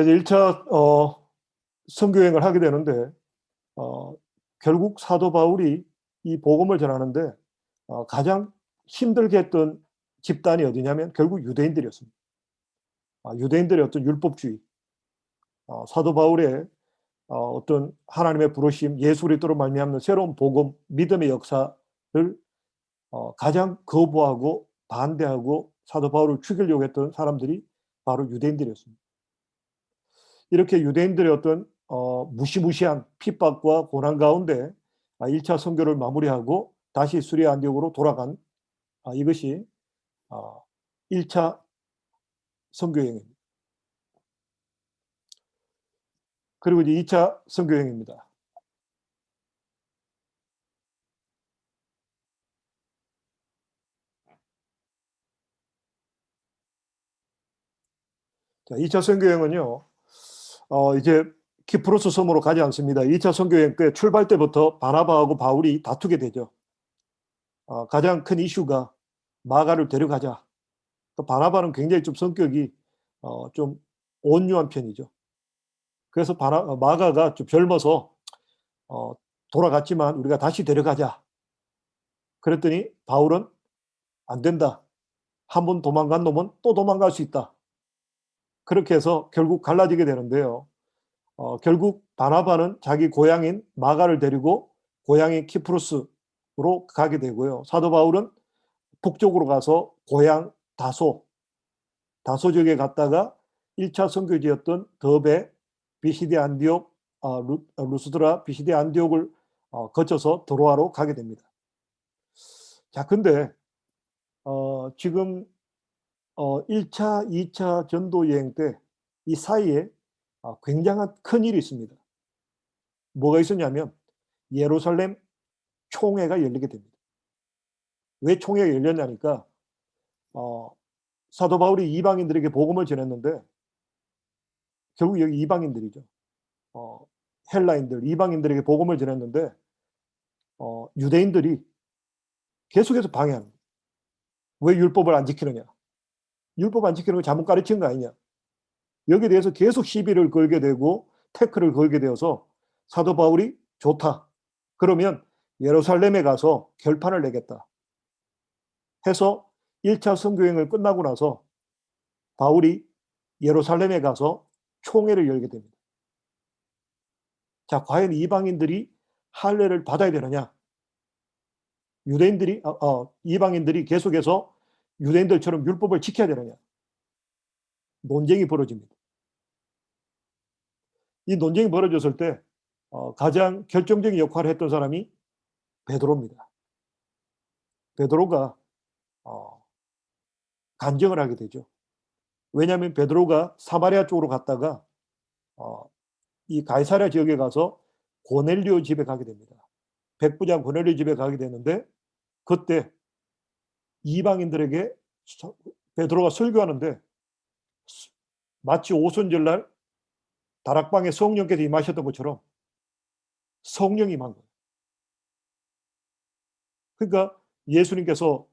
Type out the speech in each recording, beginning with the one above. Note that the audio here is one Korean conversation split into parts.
이제 1차 선교여행을 하게 되는데 결국 사도 바울이 이 복음을 전하는데 가장 힘들게 했던 집단이 어디냐면 결국 유대인들이었습니다. 유대인들의 어떤 율법주의, 사도 바울의 어떤 하나님의 부르심, 예수 그리스도로 말미암는 새로운 복음, 믿음의 역사를 가장 거부하고 반대하고 사도 바울을 죽이려고 했던 사람들이 바로 유대인들이었습니다. 이렇게 유대인들의 어떤 무시무시한 핍박과 고난 가운데 1차 선교를 마무리하고 다시 수리아 안디옥으로 돌아간 이것이 1차 선교여행입니다. 그리고 이제 2차 선교여행입니다. 자, 2차 선교여행은요, 이제 키프로스 섬으로 가지 않습니다. 2차 선교여행 때 출발 때부터 바나바하고 바울이 다투게 되죠. 가장 큰 이슈가 마가를 데려가자. 또 바나바는 굉장히 좀 성격이 좀 온유한 편이죠. 그래서 마가가 좀 젊어서 돌아갔지만 우리가 다시 데려가자. 그랬더니 바울은 안 된다. 한 번 도망간 놈은 또 도망갈 수 있다. 그렇게 해서 결국 갈라지게 되는데요. 결국 바나바는 자기 고향인 마가를 데리고 고향인 키프로스로 가게 되고요. 사도 바울은 북쪽으로 가서 고향 다소 지역에 갔다가 1차 선교지였던 더베, 비시디 안디옥, 루스드라, 비시디 안디옥을 거쳐서 드로아로 가게 됩니다. 자, 근데 지금 1차, 2차 전도 여행 때 이 사이에 굉장한 큰 일이 있습니다. 뭐가 있었냐면 예루살렘 총회가 열리게 됩니다. 왜 총회가 열렸냐니까 사도 바울이 이방인들에게 복음을 전했는데 결국 여기 이방인들이죠. 헬라인들, 이방인들에게 복음을 전했는데 유대인들이 계속해서 방해합니다. 왜 율법을 안 지키느냐? 율법 안 지키는 거 잘못 가르친 거 아니냐? 여기에 대해서 계속 시비를 걸게 되고 태클을 걸게 되어서 사도 바울이 좋다. 그러면 예루살렘에 가서 결판을 내겠다. 해서 1차 선교행을 끝나고 나서 바울이 예루살렘에 가서 총회를 열게 됩니다. 자, 과연 이방인들이 할례를 받아야 되느냐? 유대인들이 이방인들이 계속해서 유대인들처럼 율법을 지켜야 되느냐? 논쟁이 벌어집니다. 이 논쟁이 벌어졌을 때 가장 결정적인 역할을 했던 사람이 베드로입니다. 베드로가 간증을 하게 되죠. 왜냐하면 베드로가 사마리아 쪽으로 갔다가 이 가이사랴 지역에 가서 고넬료 집에 가게 됩니다. 백부장 고넬료 집에 가게 되는데 그때 이방인들에게 베드로가 설교하는데 마치 오순절날 다락방에 성령께서 임하셨던 것처럼 성령이 임한 거예요. 그러니까 예수님께서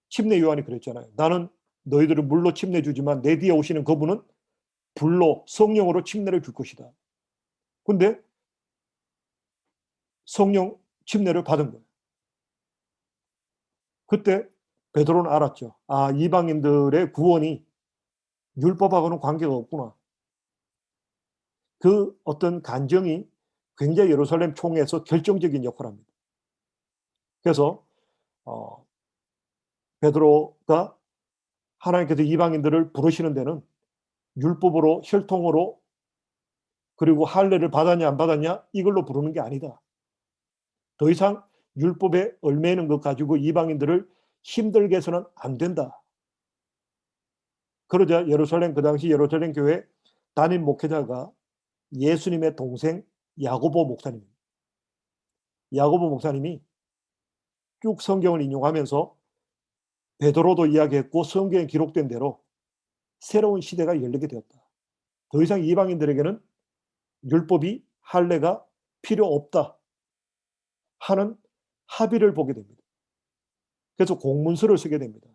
침례 요한이 그랬잖아요. 나는 너희들을 물로 침례 주지만 내 뒤에 오시는 그분은 불로 성령으로 침례를 줄 것이다. 근데 성령 침례를 받은 거예요. 그때 베드로는 알았죠. 이방인들의 구원이 율법하고는 관계가 없구나. 그 어떤 간정이 굉장히 예루살렘 총회에서 결정적인 역할을 합니다. 그래서 베드로가 하나님께서 이방인들을 부르시는 데는 율법으로 혈통으로 그리고 할례를 받았냐 안 받았냐 이걸로 부르는 게 아니다. 더 이상 율법에 얽매이는 것 가지고 이방인들을 힘들게 해서는 안 된다. 그러자 그 당시 예루살렘 교회 담임 목회자가 예수님의 동생 야고보 목사님입니다. 야고보 목사님이 쭉 성경을 인용하면서 베드로도 이야기했고 성경에 기록된 대로 새로운 시대가 열리게 되었다. 더 이상 이방인들에게는 율법이 할례가 필요 없다 하는 합의를 보게 됩니다. 그래서 공문서를 쓰게 됩니다.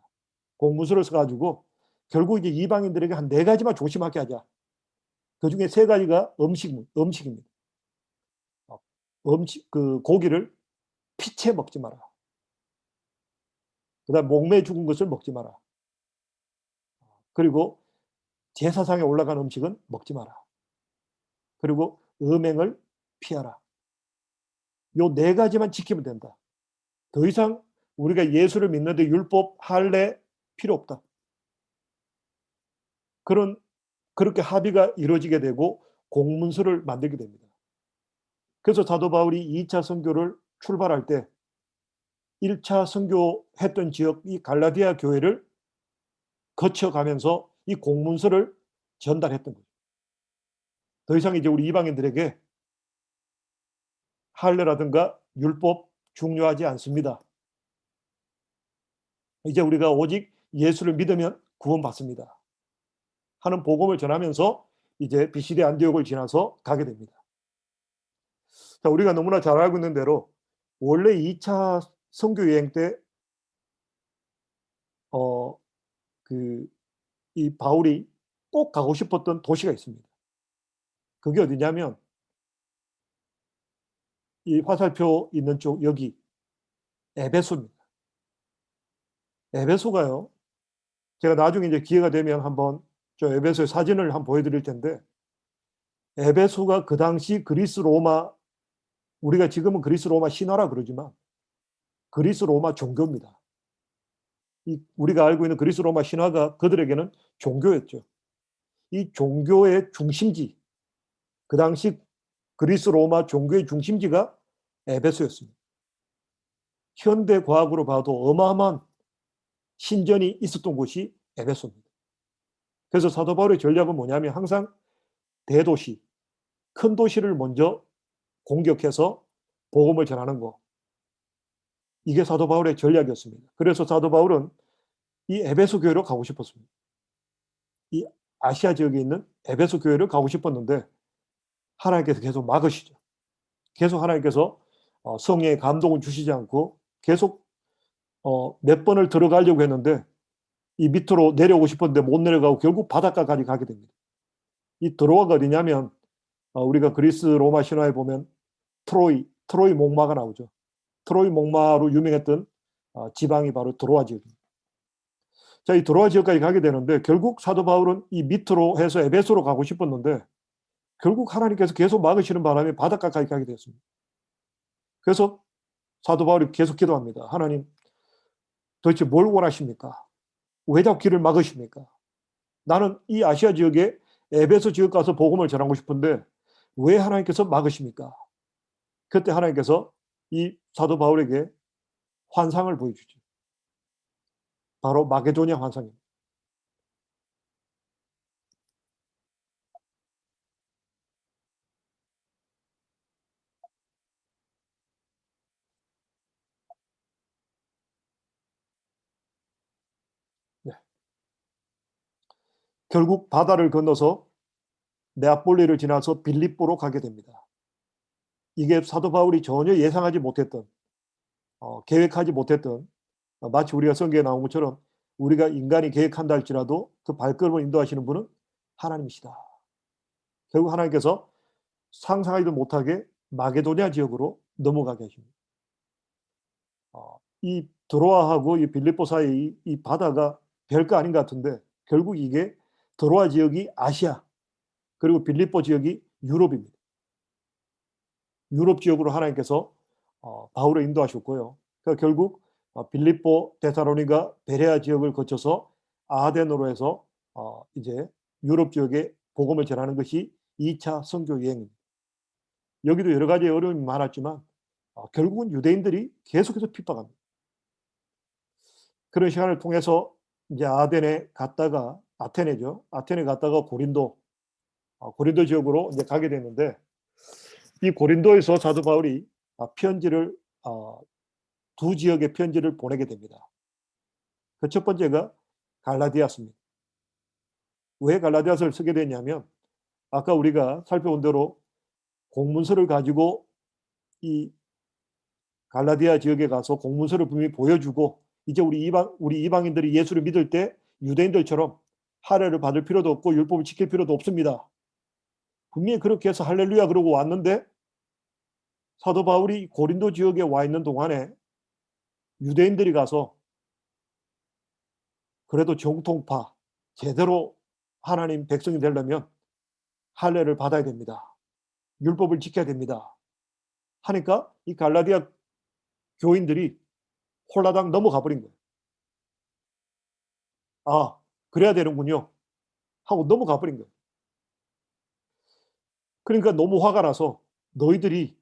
공문서를 써가지고 결국 이제 이방인들에게 한 4가지만 조심하게 하자. 그 중에 세 가지가 음식입니다. 그 고기를 피채 먹지 마라. 그다음 목매 죽은 것을 먹지 마라. 그리고 제사상에 올라간 음식은 먹지 마라. 그리고 음행을 피하라. 요 네 가지만 지키면 된다. 더 이상 우리가 예수를 믿는데 율법, 할례 필요 없다. 그렇게 합의가 이루어지게 되고 공문서를 만들게 됩니다. 그래서 사도 바울이 2차 선교를 출발할 때 1차 선교했던 지역 이 갈라디아 교회를 거쳐가면서 이 공문서를 전달했던 거죠. 더 이상 이제 우리 이방인들에게 할례라든가 율법 중요하지 않습니다. 이제 우리가 오직 예수를 믿으면 구원받습니다. 하는 복음을 전하면서 이제 비시대 안디옥을 지나서 가게 됩니다. 자, 우리가 너무나 잘 알고 있는 대로 원래 2차 선교 여행 때 이 바울이 꼭 가고 싶었던 도시가 있습니다. 그게 어디냐면 이 화살표 있는 쪽 여기 에베소입니다. 에베소가요. 제가 나중에 이제 기회가 되면 한번 저 에베소의 사진을 한번 보여드릴 텐데 에베소가 그 당시 그리스 로마 우리가 지금은 그리스 로마 신화라 그러지만 그리스 로마 종교입니다. 우리가 알고 있는 그리스 로마 신화가 그들에게는 종교였죠. 이 종교의 중심지, 그 당시 그리스 로마 종교의 중심지가 에베소였습니다. 현대 과학으로 봐도 어마어마한 신전이 있었던 곳이 에베소입니다. 그래서 사도 바울의 전략은 뭐냐면 항상 대도시, 큰 도시를 먼저 공격해서 복음을 전하는 거. 이게 사도 바울의 전략이었습니다. 그래서 사도 바울은 이 에베소 교회로 가고 싶었습니다. 이 아시아 지역에 있는 에베소 교회를 가고 싶었는데 하나님께서 계속 막으시죠. 계속 하나님께서 성령의 감동을 주시지 않고 계속 몇 번을 들어가려고 했는데 이 밑으로 내려오고 싶었는데 못 내려가고 결국 바닷가까지 가게 됩니다. 이 드로아가 어디냐면 우리가 그리스 로마 신화에 보면 트로이 목마가 나오죠. 트로이 목마로 유명했던 지방이 바로 드로아 지역입니다. 자, 이 드로아 지역까지 가게 되는데 결국 사도 바울은 이 밑으로 해서 에베소로 가고 싶었는데 결국 하나님께서 계속 막으시는 바람에 바닷가까지 가게 되었습니다. 그래서 사도 바울이 계속 기도합니다. 하나님, 도대체 뭘 원하십니까? 왜 자꾸 길을 막으십니까? 나는 이 아시아 지역에 에베소 지역 가서 복음을 전하고 싶은데 왜 하나님께서 막으십니까? 그때 하나님께서 이 사도 바울에게 환상을 보여주죠. 바로 마게도니아 환상입니다. 네. 결국 바다를 건너서 네아폴리를 지나서 빌립보로 가게 됩니다. 이게 사도 바울이 전혀 예상하지 못했던 계획하지 못했던 마치 우리가 성경에 나온 것처럼 우리가 인간이 계획한다 할지라도 그 발걸음을 인도하시는 분은 하나님이시다. 결국 하나님께서 상상하지도 못하게 마게도니아 지역으로 넘어가게 하십니다. 이 드로아하고 이 빌립보 사이 이 바다가 별거 아닌 것 같은데 결국 이게 드로아 지역이 아시아 그리고 빌립보 지역이 유럽입니다. 유럽 지역으로 하나님께서 바울을 인도하셨고요. 그러니까 결국 빌립보, 데살로니가, 베레아 지역을 거쳐서 아덴으로 해서 이제 유럽 지역에 복음을 전하는 것이 2차 선교 여행입니다. 여기도 여러 가지 어려움이 많았지만 결국은 유대인들이 계속해서 핍박합니다. 그런 시간을 통해서 이제 아덴에 갔다가 아테네죠. 아테네 갔다가 고린도 지역으로 이제 가게 됐는데 이 고린도에서 사도 바울이 편지를 두 지역의 편지를 보내게 됩니다. 그 첫 번째가 갈라디아서입니다. 왜 갈라디아서를 쓰게 됐냐면 아까 우리가 살펴본 대로 공문서를 가지고 이 갈라디아 지역에 가서 공문서를 분명히 보여주고 이제 우리 이방인들이 예수를 믿을 때 유대인들처럼 할례를 받을 필요도 없고 율법을 지킬 필요도 없습니다. 분명히 그렇게 해서 할렐루야 그러고 왔는데 사도 바울이 고린도 지역에 와 있는 동안에 유대인들이 가서 그래도 정통파 제대로 하나님 백성이 되려면 할례를 받아야 됩니다. 율법을 지켜야 됩니다. 하니까 이 갈라디아 교인들이 홀라당 넘어가 버린 거예요. 아, 그래야 되는군요. 하고 넘어가 버린 거예요. 그러니까 너무 화가 나서 너희들이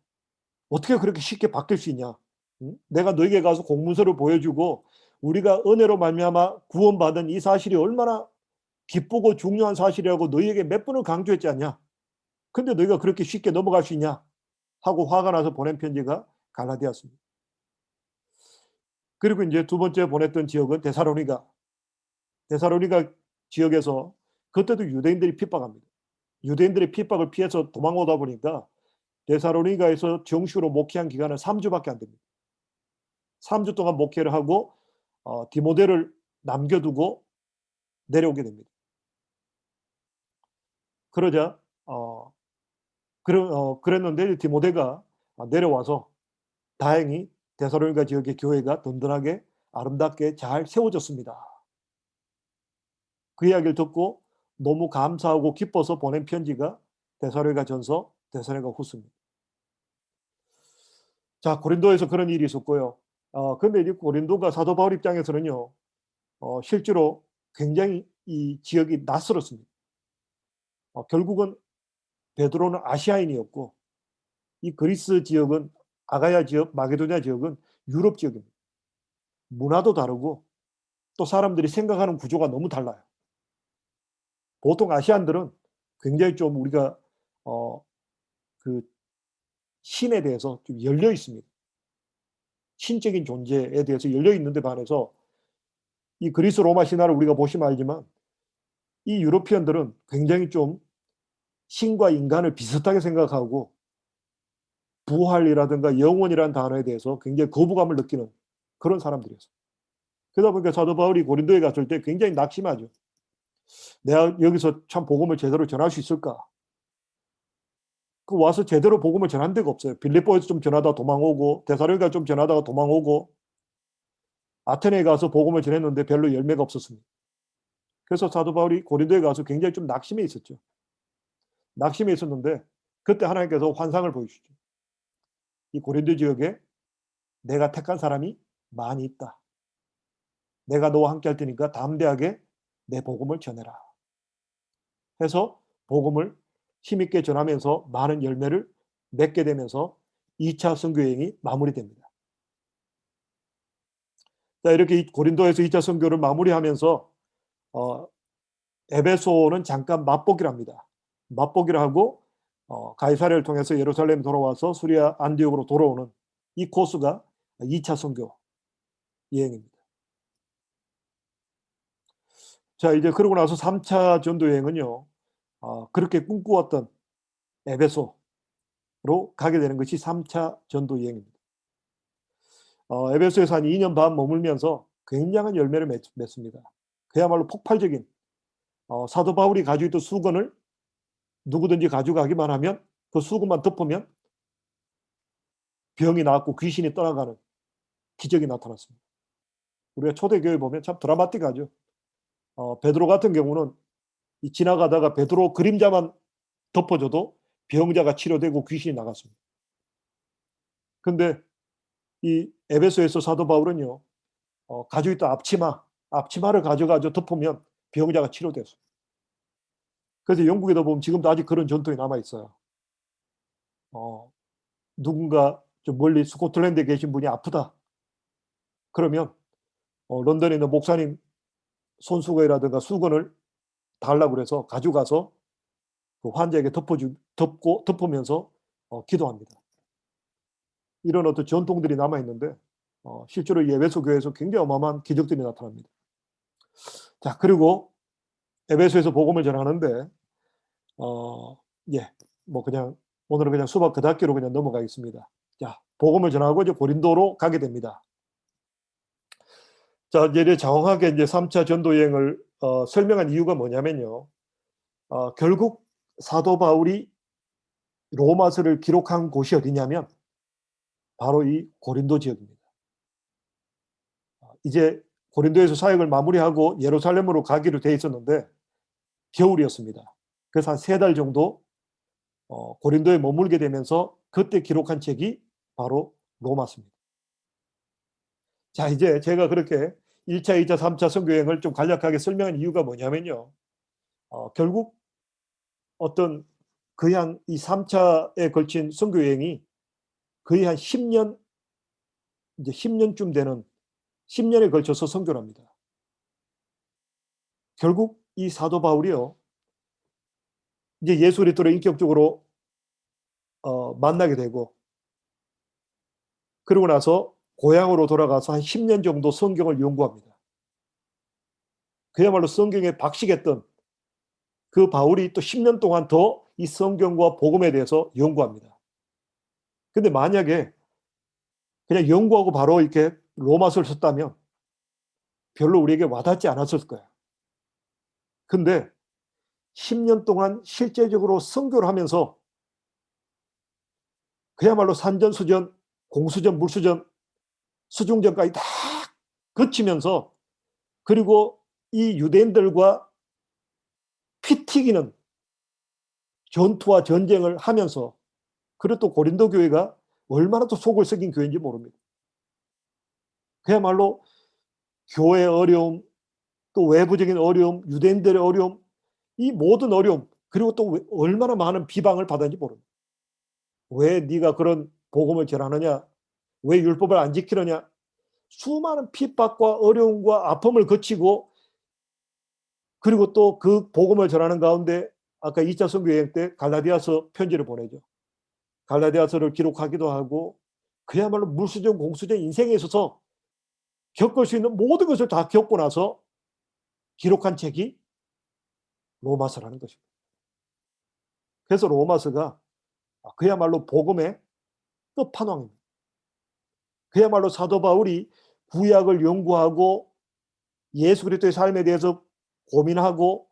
어떻게 그렇게 쉽게 바뀔 수 있냐? 응? 내가 너에게 가서 공문서를 보여주고 우리가 은혜로 말미암아 구원받은 이 사실이 얼마나 기쁘고 중요한 사실이라고 너희에게 몇 번을 강조했지 않냐? 근데 너희가 그렇게 쉽게 넘어갈 수 있냐? 하고 화가 나서 보낸 편지가 갈라디아서입니다. 그리고 이제 두 번째 보냈던 지역은 데살로니가. 데살로니가 지역에서 그때도 유대인들이 핍박합니다. 유대인들의 핍박을 피해서 도망오다 보니까 데살로니가에서 정식으로 목회한 기간은 3주밖에 안 됩니다. 3주 동안 목회를 하고 디모데를 남겨두고 내려오게 됩니다. 그러자 그랬는데 디모데가 내려와서 다행히 데살로니가 지역의 교회가 든든하게 아름답게 잘 세워졌습니다. 그 이야기를 듣고 너무 감사하고 기뻐서 보낸 편지가 데살로니가 전서, 데살로니가 후서입니다. 자, 고린도에서 그런 일이 있었고요. 근데 이제 고린도가 사도 바울 입장에서는요, 실제로 굉장히 이 지역이 낯설었습니다. 결국은 베드로는 아시아인이었고, 이 그리스 지역은 아가야 지역, 마게도냐 지역은 유럽 지역입니다. 문화도 다르고 또 사람들이 생각하는 구조가 너무 달라요. 보통 아시안들은 굉장히 좀 우리가 그 신에 대해서 좀 열려 있습니다. 신적인 존재에 대해서 열려 있는데 반해서 이 그리스 로마 신화를 우리가 보시면 알지만 이 유로피언들은 굉장히 좀 신과 인간을 비슷하게 생각하고 부활이라든가 영혼이라는 단어에 대해서 굉장히 거부감을 느끼는 그런 사람들이었어요. 그러다 보니까 사도 바울이 고린도에 갔을 때 굉장히 낙심하죠. 내가 여기서 참 복음을 제대로 전할 수 있을까? 그 와서 제대로 복음을 전한 데가 없어요. 빌립보에서 좀 전하다가 도망오고 데살로니가 좀 전하다가 도망오고 아테네에 가서 복음을 전했는데 별로 열매가 없었습니다. 그래서 사도 바울이 고린도에 가서 굉장히 좀 낙심해 있었죠. 낙심해 있었는데 그때 하나님께서 환상을 보여주시죠. 이 고린도 지역에 내가 택한 사람이 많이 있다. 내가 너와 함께 할 테니까 담대하게 내 복음을 전해라. 해서 복음을 힘있게 전하면서 많은 열매를 맺게 되면서 2차 선교여행이 마무리됩니다. 자, 이렇게 고린도에서 2차 선교를 마무리하면서 에베소는 잠깐 맛보기를 합니다. 맛보기를 하고 가이사랴를 통해서 예루살렘 돌아와서 수리아 안디옥으로 돌아오는 이 코스가 2차 선교 여행입니다. 자, 이제 그러고 나서 3차 전도 여행은요. 그렇게 꿈꾸었던 에베소로 가게 되는 것이 3차 전도 여행입니다. 에베소에서 한 2년 반 머물면서 굉장한 열매를 맺습니다. 그야말로 폭발적인 사도 바울이 가지고 있던 수건을 누구든지 가져가기만 하면 그 수건만 덮으면 병이 나았고 귀신이 떠나가는 기적이 나타났습니다. 우리가 초대교회 보면 참 드라마틱하죠. 베드로 같은 경우는 지나가다가 베드로 그림자만 덮어줘도 병자가 치료되고 귀신이 나갔습니다. 근데 이 에베소에서 사도 바울은요, 가지고 있던 앞치마를 가져가지고 덮으면 병자가 치료됐어요. 그래서 영국에도 보면 지금도 아직 그런 전통이 남아 있어요. 누군가 좀 멀리 스코틀랜드에 계신 분이 아프다. 그러면 런던에 있는 목사님 손수건이라든가 수건을 달라고 그래서 가져가서 그 환자에게 덮으면서 기도합니다. 이런 어떤 전통들이 남아 있는데 실제로 이 에베소 교회에서 굉장히 어마어마한 기적들이 나타납니다. 자, 그리고 에베소에서 복음을 전하는데 뭐 그냥 오늘은 그냥 수박 그 닫기로 그냥 넘어가겠습니다. 자, 복음을 전하고 이제 고린도로 가게 됩니다. 자, 이제 정확하게 이제 3차 전도 여행을 설명한 이유가 뭐냐면요. 결국 사도 바울이 로마서를 기록한 곳이 어디냐면 바로 이 고린도 지역입니다. 이제 고린도에서 사역을 마무리하고 예루살렘으로 가기로 돼 있었는데 겨울이었습니다. 그래서 한 3달 정도 고린도에 머물게 되면서 그때 기록한 책이 바로 로마서입니다. 자, 이제 제가 그렇게 1차, 2차, 3차 선교여행을 좀 간략하게 설명한 이유가 뭐냐면요. 결국 어떤 거의 한 이 3차에 걸친 선교여행이 거의 한 10년, 이제 10년쯤 되는 10년에 걸쳐서 선교를 합니다. 결국 이 사도 바울이요. 이제 예수 그리스도를 인격적으로 만나게 되고 그러고 나서 고향으로 돌아가서 한 10년 정도 성경을 연구합니다. 그야말로 성경에 박식했던 그 바울이 또 10년 동안 더 이 성경과 복음에 대해서 연구합니다. 근데 만약에 그냥 연구하고 바로 이렇게 로마서를 썼다면 별로 우리에게 와닿지 않았을 거예요. 근데 10년 동안 실제적으로 선교를 하면서 그야말로 산전수전, 공수전, 물수전, 수중전까지 다 거치면서 그리고 이 유대인들과 피 튀기는 전투와 전쟁을 하면서 그리고 또 고린도 교회가 얼마나 또 속을 썩인 교회인지 모릅니다. 그야말로 교회의 어려움, 또 외부적인 어려움, 유대인들의 어려움, 이 모든 어려움, 그리고 또 얼마나 많은 비방을 받았는지 모릅니다. 왜 네가 그런 복음을 전하느냐? 왜 율법을 안 지키느냐? 수많은 핍박과 어려움과 아픔을 거치고 그리고 또 그 복음을 전하는 가운데 아까 2차 선교 여행 때 갈라디아서 편지를 보내죠. 갈라디아서를 기록하기도 하고 그야말로 물수전 공수전 인생에 있어서 겪을 수 있는 모든 것을 다 겪고 나서 기록한 책이 로마서라는 것입니다. 그래서 로마서가 그야말로 복음의 끝판왕입니다. 그야말로 사도 바울이 구약을 연구하고 예수 그리스도의 삶에 대해서 고민하고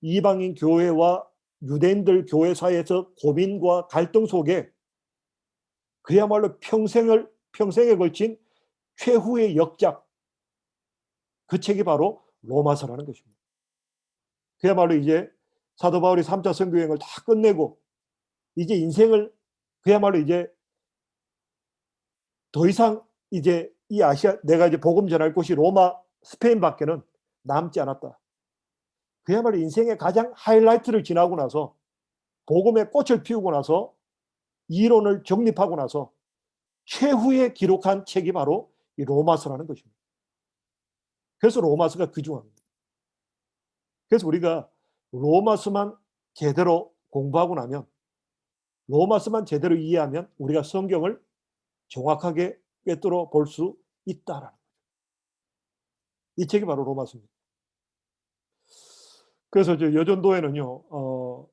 이방인 교회와 유대인들 교회 사이에서 고민과 갈등 속에 그야말로 평생에 걸친 최후의 역작, 그 책이 바로 로마서라는 것입니다. 그야말로 이제 사도 바울이 3차 선교여행을 다 끝내고 이제 인생을 그야말로 이제 더 이상 이제 이 아시아 내가 이제 복음 전할 곳이 로마, 스페인밖에는 남지 않았다. 그야말로 인생의 가장 하이라이트를 지나고 나서 복음의 꽃을 피우고 나서 이론을 정립하고 나서 최후에 기록한 책이 바로 이 로마서라는 것입니다. 그래서 로마서가 귀중합니다. 그래서 우리가 로마서만 제대로 공부하고 나면 로마서만 제대로 이해하면 우리가 성경을 정확하게 꿰뚫어 볼 수 있다라는 거죠. 이 책이 바로 로마서입니다. 그래서 이제 여전도에는요,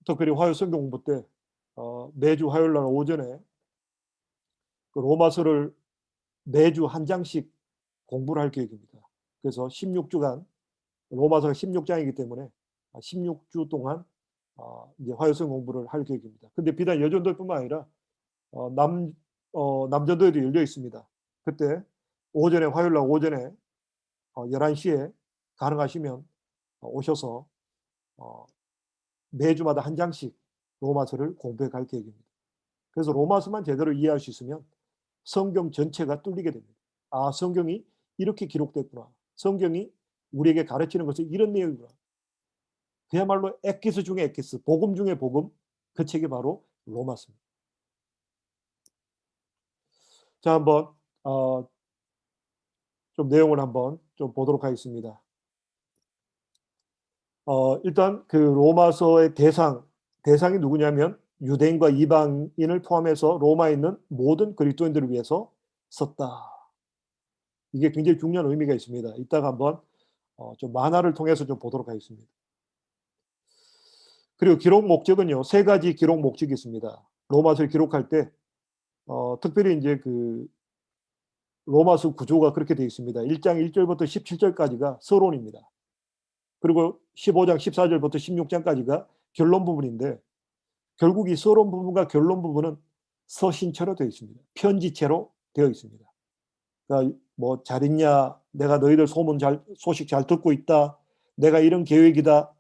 특별히 화요 성경 공부 때 매주 화요일 날 오전에 그 로마서를 매주 한 장씩 공부를 할 계획입니다. 그래서 16주간 로마서가 16장이기 때문에 16주 동안 이제 화요성 공부를 할 계획입니다. 근데 비단 여전도뿐만 아니라 남전도에도 열려 있습니다. 그때 오전에 화요일 날 오전에 11시에 가능하시면 오셔서 매주마다 한 장씩 로마서를 공부해 갈 계획입니다. 그래서 로마서만 제대로 이해할 수 있으면 성경 전체가 뚫리게 됩니다. 아, 성경이 이렇게 기록됐구나. 성경이 우리에게 가르치는 것은 이런 내용이구나. 그야말로 엑기스 중에 엑기스, 복음 중에 복음, 그 책이 바로 로마서입니다. 자, 한번 좀 내용을 한번 좀 보도록 하겠습니다. 일단 그 로마서의 대상이 누구냐면 유대인과 이방인을 포함해서 로마에 있는 모든 그리스도인들을 위해서 썼다. 이게 굉장히 중요한 의미가 있습니다. 이따가 한번 좀 만화를 통해서 좀 보도록 하겠습니다. 그리고 기록 목적은요, 3가지 기록 목적이 있습니다. 로마서를 기록할 때 특별히 이제 그 로마서 구조가 그렇게 되어 있습니다. 1장 1절부터 17절까지가 서론입니다. 그리고 15장 14절부터 16장까지가 결론 부분인데 결국 이 서론 부분과 결론 부분은 서신체로 되어 있습니다. 편지체로 되어 있습니다. 그러니까 뭐 잘 있냐, 내가 너희들 소식 잘 듣고 있다, 내가 이런 계획이다,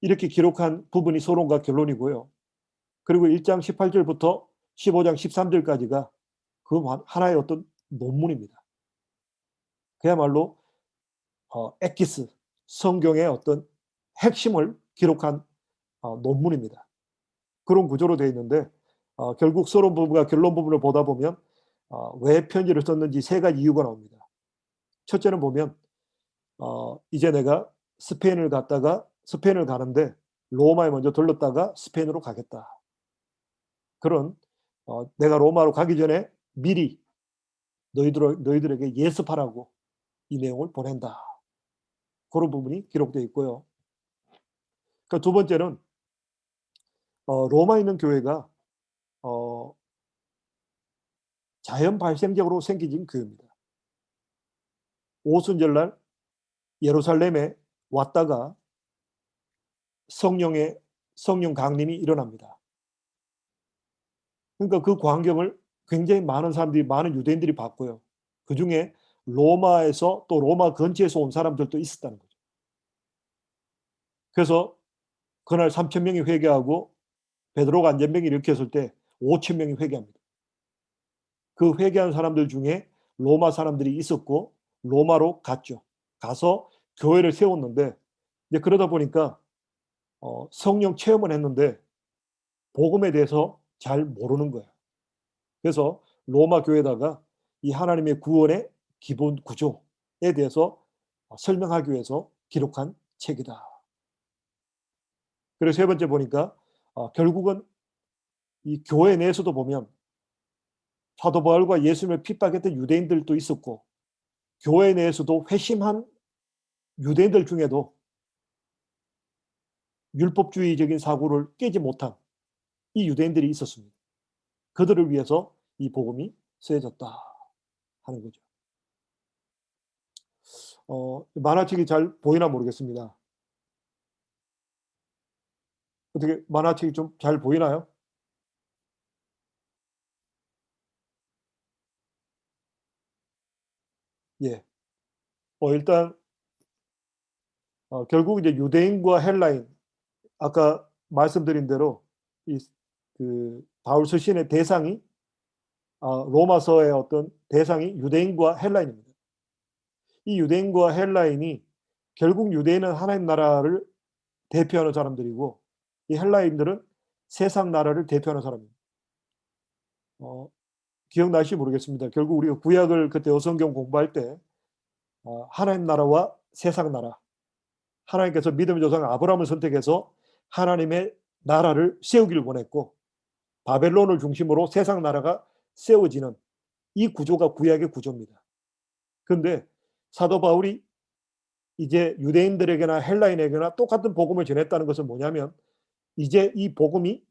이렇게 기록한 부분이 서론과 결론이고요. 그리고 1장 18절부터 15장 13절까지가 그 하나의 어떤 논문입니다. 그야말로 엑기스, 성경의 어떤 핵심을 기록한 논문입니다. 그런 구조로 되어 있는데 결국 서론 부분과 결론 부분을 보다 보면 왜 편지를 썼는지 세 가지 이유가 나옵니다. 첫째는 보면 이제 내가 스페인을 가는데 로마에 먼저 들렀다가 스페인으로 가겠다. 그런 내가 로마로 가기 전에 미리 너희들에게 예습하라고 이 내용을 보낸다. 그런 부분이 기록되어 있고요. 그러니까 두 번째는 로마에 있는 교회가 어, 자연 발생적으로 생기진 교회입니다. 오순절날 예루살렘에 왔다가 성령 강림이 일어납니다. 그러니까 그 광경을 굉장히 많은 사람들이, 많은 유대인들이 봤고요. 그중에 로마에서 또 로마 근처에서 온 사람들도 있었다는 거죠. 그래서 그날 3,000명이 회개하고 베드로가 안전병이 일으켰을 때 5,000명이 회개합니다. 그 회개한 사람들 중에 로마 사람들이 있었고 로마로 갔죠. 가서 교회를 세웠는데 이제 그러다 보니까 성령 체험을 했는데 복음에 대해서 잘 모르는 거예요. 그래서 로마 교회에다가 이 하나님의 구원의 기본 구조에 대해서 설명하기 위해서 기록한 책이다. 그리고 세 번째 보니까 결국은 이 교회 내에서도 보면 사도 바울과 예수님을 핍박했던 유대인들도 있었고 교회 내에서도 회심한 유대인들 중에도 율법주의적인 사고를 깨지 못한 이 유대인들이 있었습니다. 그들을 위해서 이 복음이 쓰여졌다 하는 거죠. 만화책이 잘 보이나 모르겠습니다. 어떻게 만화책이 좀 잘 보이나요? 예. 일단 결국 이제 유대인과 헬라인, 아까 말씀드린 대로 이 그 바울 서신의 대상이 로마서의 어떤 대상이 유대인과 헬라인입니다. 이 유대인과 헬라인이 결국 유대인은 하나님 나라를 대표하는 사람들이고 이 헬라인들은 세상 나라를 대표하는 사람입니다. 기억나실지 모르겠습니다. 결국 우리가 구약을 그때 어성경 공부할 때 하나님 나라와 세상 나라, 하나님께서 믿음의 조상 아브라함을 선택해서 하나님의 나라를 세우기를 원했고 바벨론을 중심으로 세상 나라가 세워지는 이 구조가 구약의 구조입니다. 그런데 사도 바울이 이제 유대인들에게나 헬라인에게나 똑같은 복음을 전했다는 것은 뭐냐면 이제 이 복음이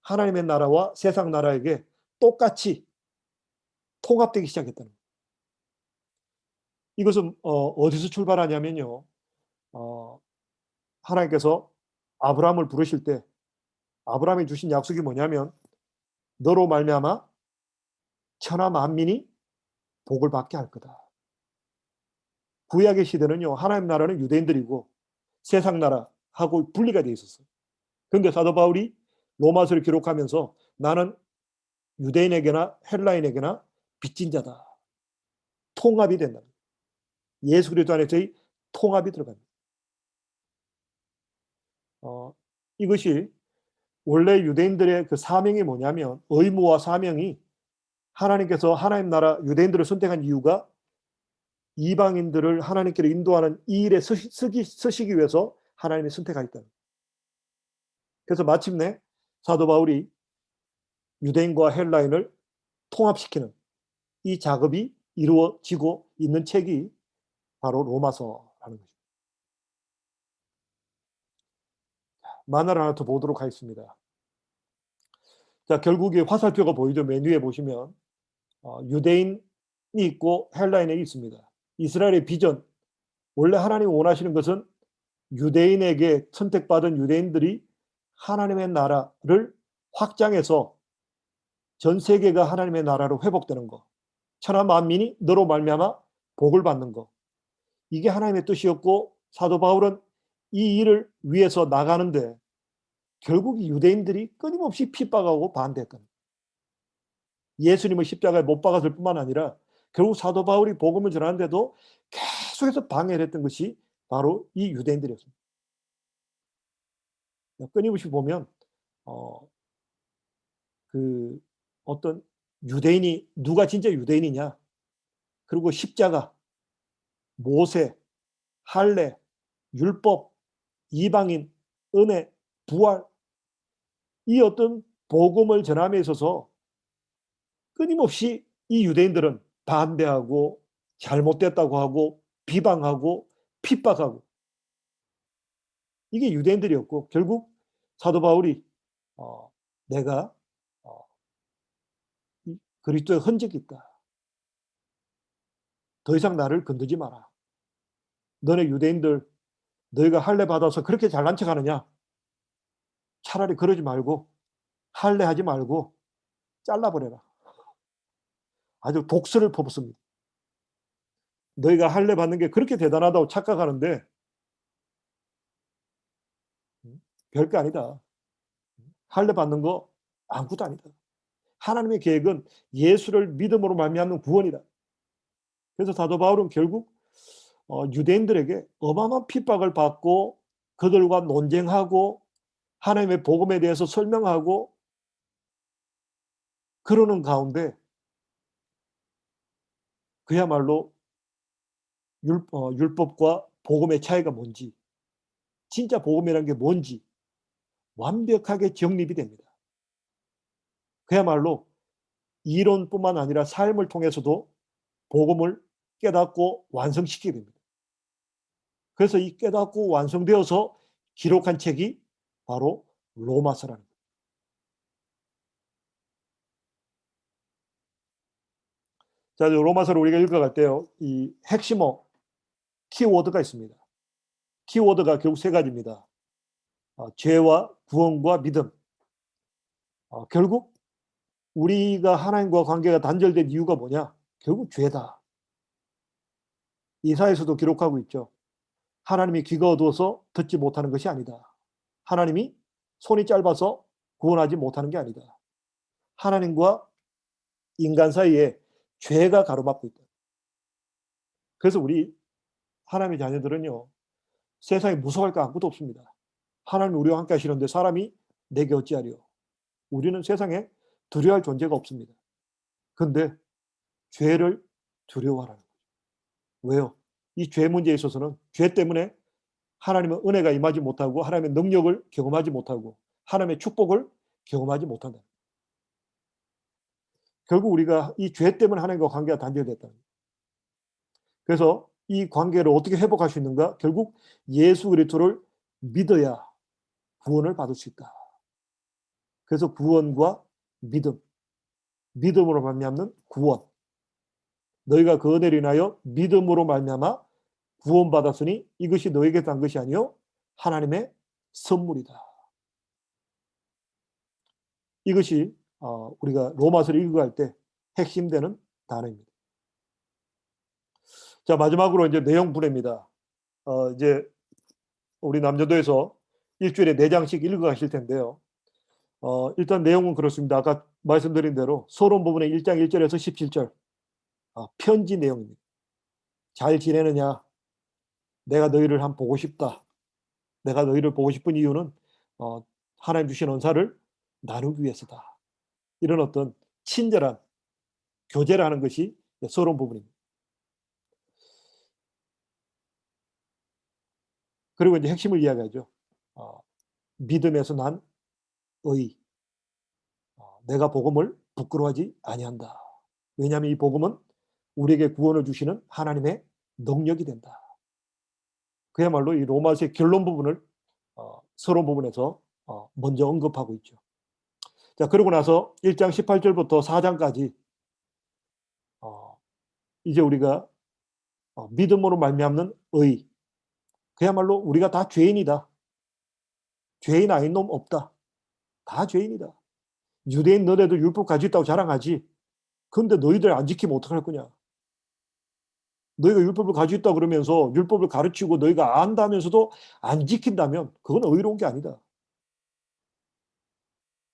하나님의 나라와 세상 나라에게 똑같이 통합되기 시작했다는 거예요. 이것은 어디서 출발하냐면요. 어, 하나님께서 아브라함을 부르실 때 아브라함이 주신 약속이 뭐냐면 너로 말미암아 천하 만민이 복을 받게 할 거다. 구약의 시대는요. 하나님 나라는 유대인들이고 세상 나라하고 분리가 되어 있었어요. 그런데 사도 바울이 로마서를 기록하면서 나는 유대인에게나 헬라인에게나 빚진 자다. 통합이 된다. 예수 그리스도 안에서의 통합이 들어갑니다. 이것이 원래 유대인들의 그 사명이 뭐냐면 의무와 사명이 하나님께서 하나님 나라 유대인들을 선택한 이유가 이방인들을 하나님께로 인도하는 이 일에 서시기 위해서 하나님이 선택하였다. 그래서 마침내 사도 바울이 유대인과 헬라인을 통합시키는 이 작업이 이루어지고 있는 책이 바로 로마서라는 거죠. 만화를 하나 더 보도록 하겠습니다. 자, 결국에 화살표가 보이죠. 맨 위에 보시면 유대인이 있고 헬라인이 있습니다. 이스라엘의 비전, 원래 하나님이 원하시는 것은 유대인에게 선택받은 유대인들이 하나님의 나라를 확장해서 전 세계가 하나님의 나라로 회복되는 거, 천하 만민이 너로 말미암아 복을 받는 거, 이게 하나님의 뜻이었고 사도 바울은 이 일을 위해서 나가는데 결국 유대인들이 끊임없이 핍박하고 반대했던, 예수님을 십자가에 못 박았을 뿐만 아니라 결국 사도 바울이 복음을 전하는데도 계속해서 방해를 했던 것이 바로 이 유대인들이었습니다. 끊임없이 보면 어, 그 어떤 유대인이 누가 진짜 유대인이냐, 그리고 십자가, 모세, 할례, 율법, 이방인, 은혜, 부활, 이 어떤 복음을 전함에 있어서 끊임없이 이 유대인들은 반대하고 잘못됐다고 하고 비방하고 핍박하고, 이게 유대인들이었고 결국 사도 바울이 내가 어, 그리스도의 흔적이 있다. 더 이상 나를 건드지 마라. 너네 유대인들, 너희가 할례 받아서 그렇게 잘난 척하느냐? 차라리 그러지 말고 할례하지 말고 잘라버려라. 아주 독설을 퍼붓습니다. 너희가 할례 받는 게 그렇게 대단하다고 착각하는데 별거 아니다. 할례 받는 거 아무것도 아니다. 하나님의 계획은 예수를 믿음으로 말미암는 구원이다. 그래서 사도 바울은 결국 유대인들에게 어마어마한 핍박을 받고 그들과 논쟁하고 하나님의 복음에 대해서 설명하고 그러는 가운데 그야말로 율법과 복음의 차이가 뭔지, 진짜 복음이라는 게 뭔지 완벽하게 정립이 됩니다. 그야말로 이론뿐만 아니라 삶을 통해서도 복음을 깨닫고 완성시키게 됩니다. 그래서 이 깨닫고 완성되어서 기록한 책이 바로 로마서라는 거예요. 자, 로마서를 우리가 읽어갈 때요, 이 핵심어 키워드가 있습니다. 키워드가 결국 세 가지입니다. 죄와 구원과 믿음. 결국 우리가 하나님과 관계가 단절된 이유가 뭐냐? 결국 죄다. 이사에서도 기록하고 있죠. 하나님이 귀가 어두워서 듣지 못하는 것이 아니다. 하나님이 손이 짧아서 구원하지 못하는 게 아니다. 하나님과 인간 사이에 죄가 가로막고 있다. 그래서 우리 하나님의 자녀들은요, 세상에 무서워할 거 아무것도 없습니다. 하나님 우리와 함께 하시는데 사람이 내게 어찌하리요. 우리는 세상에 두려워할 존재가 없습니다. 그런데 죄를 두려워하라는 거예요. 왜요? 이 죄 문제에 있어서는 죄 때문에 하나님의 은혜가 임하지 못하고 하나님의 능력을 경험하지 못하고 하나님의 축복을 경험하지 못한다. 결국 우리가 이 죄 때문에 하나님과 관계가 단절됐다. 그래서 이 관계를 어떻게 회복할 수 있는가? 결국 예수 그리스도를 믿어야 구원을 받을 수 있다. 그래서 구원과 믿음, 믿음으로 말미암는 구원. 너희가 그 은혜를 인하여 믿음으로 말미암아 구원받았으니 이것이 너에게 난 것이 아니요 하나님의 선물이다. 이것이 우리가 로마서를 읽어갈 때 핵심되는 단어입니다. 자, 마지막으로 이제 내용 분해입니다. 이제 우리 남녀도에서 일주일에 4장씩 읽어가실 텐데요. 일단 내용은 그렇습니다. 아까 말씀드린 대로 서론 부분의 1장 1절에서 17절 편지 내용입니다. 잘 지내느냐? 내가 너희를 한번 보고 싶다. 내가 너희를 보고 싶은 이유는 하나님 주신 은사를 나누기 위해서다. 이런 어떤 친절한 교제를 하는 것이 서론 부분입니다. 그리고 이제 핵심을 이야기하죠. 믿음에서 난 의. 내가 복음을 부끄러워하지 아니한다. 왜냐하면 이 복음은 우리에게 구원을 주시는 하나님의 능력이 된다. 그야말로 이 로마서의 결론 부분을 서론 부분에서 먼저 언급하고 있죠. 자, 그러고 나서 1장 18절부터 4장까지 이제 우리가 믿음으로 말미암는 의, 그야말로 우리가 다 죄인이다. 죄인 아닌 놈 없다. 다 죄인이다. 유대인 너네들 율법 가지고 있다고 자랑하지. 그런데 너희들 안 지키면 어떡할 거냐. 너희가 율법을 가지고 있다 그러면서 율법을 가르치고 너희가 안다면서도 안 지킨다면 그건 의로운 게 아니다.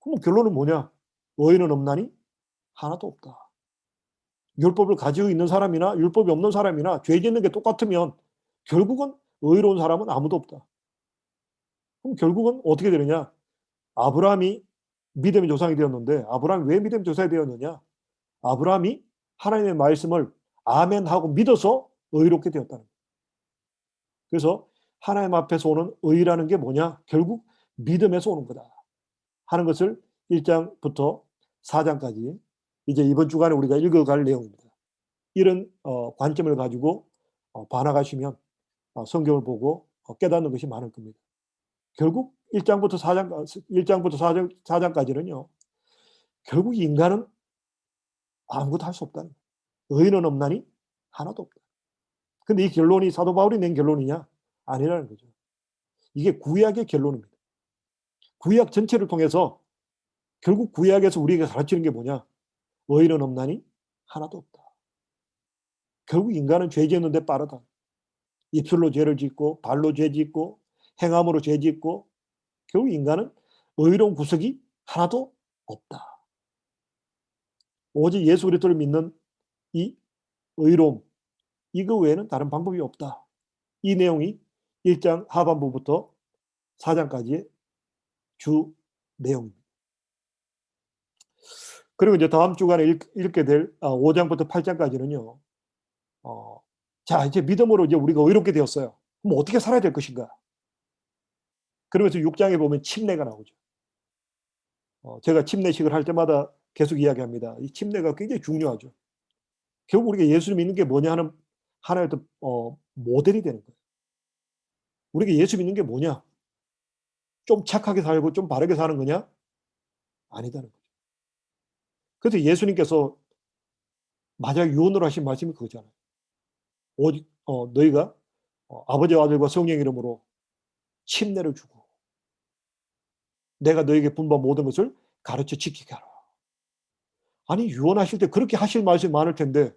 그럼 결론은 뭐냐? 의인은 없나니? 하나도 없다. 율법을 가지고 있는 사람이나 율법이 없는 사람이나 죄 짓는 게 똑같으면 결국은 의로운 사람은 아무도 없다. 그럼 결국은 어떻게 되느냐? 아브라함이 믿음의 조상이 되었는데 아브라함이 왜 믿음의 조상이 되었느냐? 아브라함이 하나님의 말씀을 아멘 하고 믿어서 의롭게 되었다는 거예요. 그래서 하나님 앞에서 오는 의라는 게 뭐냐? 결국 믿음에서 오는 거다 하는 것을 1장부터 4장까지 이제 이번 주간에 우리가 읽어갈 내용입니다. 이런 관점을 가지고 반항하시면 성경을 보고 깨닫는 것이 많을 겁니다. 결국 1장부터 4장까지는요. 결국 인간은 아무것도 할 수 없다는 거예요. 의인은 없나니 하나도 없다. 근데 이 결론이 사도 바울이 낸 결론이냐? 아니라는 거죠. 이게 구약의 결론입니다. 구약 전체를 통해서 결국 구약에서 우리에게 가르치는 게 뭐냐? 의인은 없나니 하나도 없다. 결국 인간은 죄 짓는 데 빠르다. 입술로 죄를 짓고 발로 죄 짓고 행함으로 죄 짓고 결국 인간은 의로운 구석이 하나도 없다. 오직 예수 그리스도를 믿는 이 의로움, 이거 외에는 다른 방법이 없다. 이 내용이 1장 하반부부터 4장까지의 주 내용입니다. 그리고 이제 다음 주간에 읽게 될 5장부터 8장까지는요. 자, 이제 믿음으로 이제 우리가 의롭게 되었어요. 그럼 어떻게 살아야 될 것인가? 그러면서 6장에 보면 침례가 나오죠. 제가 침례식을 할 때마다 계속 이야기합니다. 이 침례가 굉장히 중요하죠. 결국 우리가 예수를 믿는 게 뭐냐 하는 하나의 모델이 되는 거예요. 우리가 예수 믿는 게 뭐냐? 좀 착하게 살고 좀 바르게 사는 거냐? 아니다는 거죠. 그래서 예수님께서 마지막 유언으로 하신 말씀이 그거잖아요. 오직 너희가 아버지와 아들과 성령 이름으로 침례를 주고 내가 너에게 분부한 모든 것을 가르쳐 지키게 하라. 아니 유언하실 때 그렇게 하실 말씀이 많을 텐데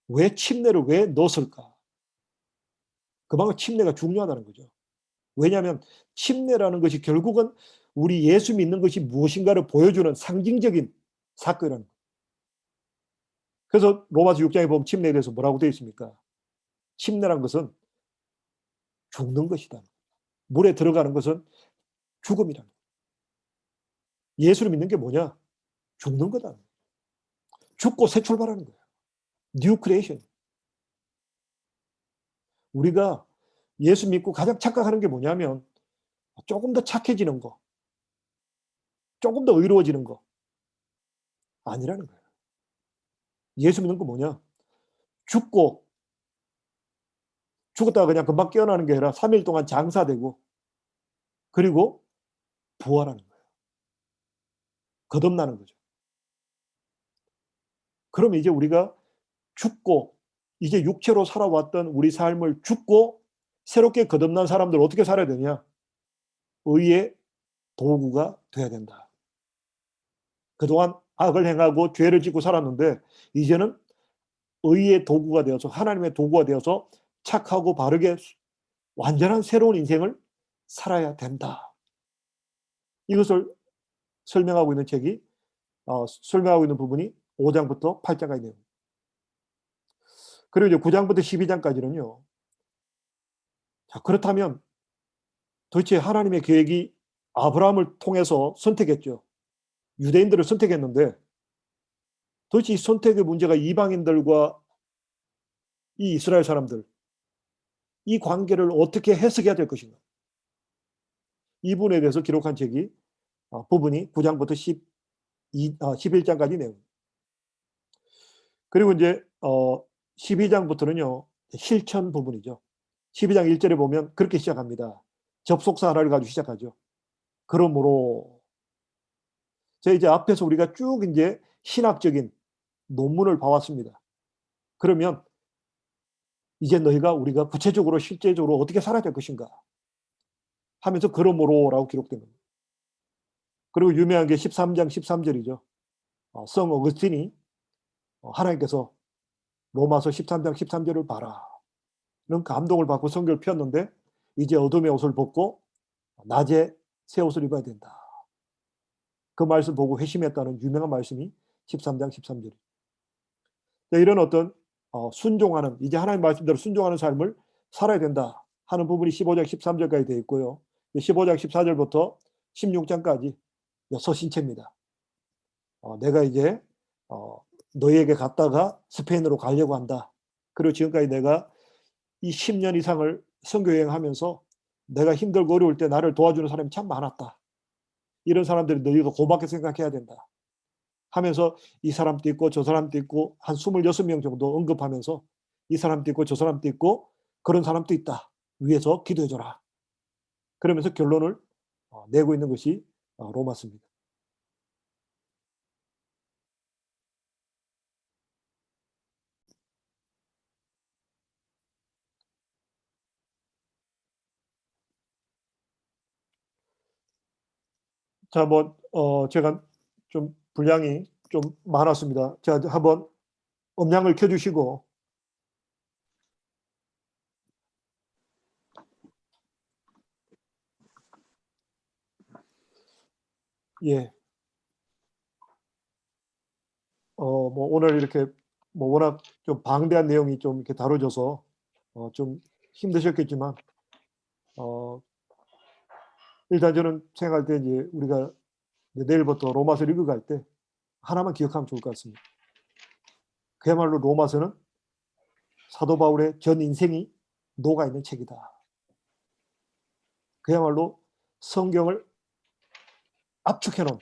왜 침례를 왜 넣었을까? 그만큼 침례가 중요하다는 거죠. 왜냐하면 침례라는 것이 결국은 우리 예수 믿는 것이 무엇인가를 보여주는 상징적인 사건이라는 거예요. 그래서 로마서 6장에 보면 침례에 대해서 뭐라고 되어 있습니까? 침례란 것은 죽는 것이다. 물에 들어가는 것은 죽음이라는 거예요. 예수를 믿는 게 뭐냐? 죽는 거다. 죽고 새 출발하는 거예요. 뉴 크리에이션. 우리가 예수 믿고 가장 착각하는 게 뭐냐면 조금 더 착해지는 거, 조금 더 의로워지는 거 아니라는 거예요. 예수 믿는 거 뭐냐? 죽었다가 그냥 금방 깨어나는 게 아니라 3일 동안 장사되고 그리고 부활하는 거예요. 거듭나는 거죠. 그럼 이제 우리가 죽고 이제 육체로 살아왔던 우리 삶을 죽고 새롭게 거듭난 사람들 어떻게 살아야 되냐? 의의 도구가 돼야 된다. 그동안 악을 행하고 죄를 짓고 살았는데 이제는 의의 도구가 되어서 하나님의 도구가 되어서 착하고 바르게 완전한 새로운 인생을 살아야 된다. 이것을 설명하고 있는 책이 설명하고 있는 부분이 5장부터 8장까지 내용. 그리고 이제 9장부터 12장까지는요. 자, 그렇다면 도대체 하나님의 계획이 아브라함을 통해서 선택했죠. 유대인들을 선택했는데 도대체 이 선택의 문제가 이방인들과 이 이스라엘 사람들 이 관계를 어떻게 해석해야 될 것인가? 이 부분에 대해서 기록한 책이 부분이 9장부터 11장까지 내용. 그리고 이제 12장부터는요. 실천 부분이죠. 12장 1절에 보면 그렇게 시작합니다. 접속사 하나를 가지고 시작하죠. 그러므로 제가 이제 앞에서 우리가 쭉 이제 신학적인 논문을 봐왔습니다. 그러면 이제 우리가 구체적으로 실제적으로 어떻게 살아야 될 것인가 하면서 그러므로라고 기록된 겁니다. 그리고 유명한 게 13장 13절이죠. 성 어거스틴이 하나님께서 로마서 13장 13절을 봐라. 이런 감동을 받고 성경을 폈는데 이제 어둠의 옷을 벗고 낮에 새 옷을 입어야 된다. 그 말씀 보고 회심했다는 유명한 말씀이 13장 13절입니다. 이런 어떤 순종하는, 이제 하나님 말씀대로 순종하는 삶을 살아야 된다 하는 부분이 15장 13절까지 되어 있고요. 15장 14절부터 16장까지 서신체입니다. 내가 이제 너희에게 갔다가 스페인으로 가려고 한다. 그리고 지금까지 내가 이 10년 이상을 선교여행하면서 내가 힘들고 어려울 때 나를 도와주는 사람이 참 많았다. 이런 사람들이 너희도 고맙게 생각해야 된다 하면서 이 사람도 있고 저 사람도 있고 한 26명 정도 언급하면서 이 사람도 있고 저 사람도 있고 그런 사람도 있다. 위에서 기도해줘라. 그러면서 결론을 내고 있는 것이 로마서입니다. 자, 제가 좀 분량이 좀 많았습니다. 자, 한번 음량을 켜주시고. 예. 오늘 이렇게 워낙 좀 방대한 내용이 좀 이렇게 다뤄져서 좀 힘드셨겠지만, 일단 저는 생각할 때 이제 우리가 내일부터 로마서를 읽어갈 때 하나만 기억하면 좋을 것 같습니다. 그야말로 로마서는 사도 바울의 전 인생이 녹아있는 책이다. 그야말로 성경을 압축해놓은,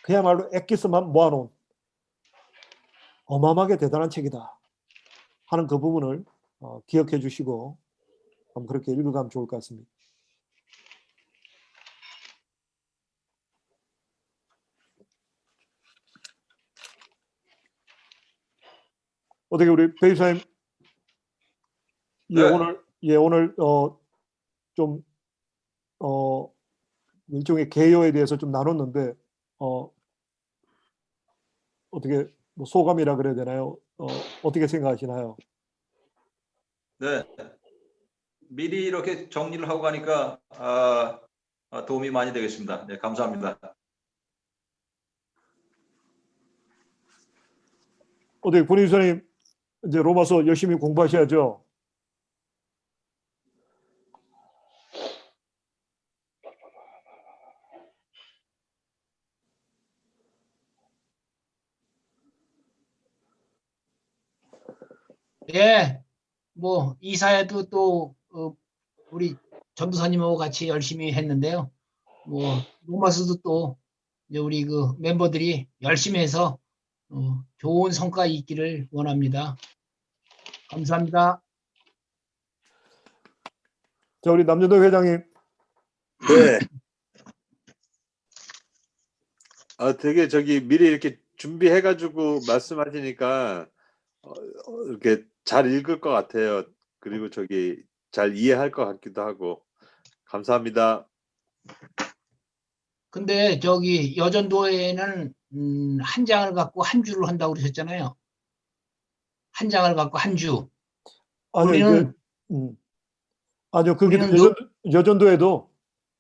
그야말로 엑기스만 모아놓은 어마어마하게 대단한 책이다 하는 그 부분을 기억해 주시고 한번 그렇게 읽어가면 좋을 것 같습니다. 어떻게 우리 배우사님, 네. 오늘 좀 일종의 개요에 대해서 좀 나눴는데 어떻게 소감이라 그래야 되나요? 어떻게 생각하시나요? 네. 미리 이렇게 정리를 하고 가니까 도움이 많이 되겠습니다. 네, 감사합니다. 어떻게 권인수님 이제 로마서 열심히 공부하셔야죠. 예, 이사회도 또 우리 전도사님하고 같이 열심히 했는데요. 로마서도 또 이제 우리 그 멤버들이 열심히 해서 좋은 성과 있기를 원합니다. 감사합니다. 자, 우리 남준도 회장님. 네. 되게 미리 이렇게 준비해가지고 말씀하시니까 이렇게 잘 읽을 것 같아요. 그리고 잘 이해할 것 같기도 하고. 감사합니다. 근데 여전도에는 한 장을 갖고 한 주를 한다고 그러셨잖아요. 한 장을 갖고 한 주. 아니요, 아니요, 거기도 여전도에도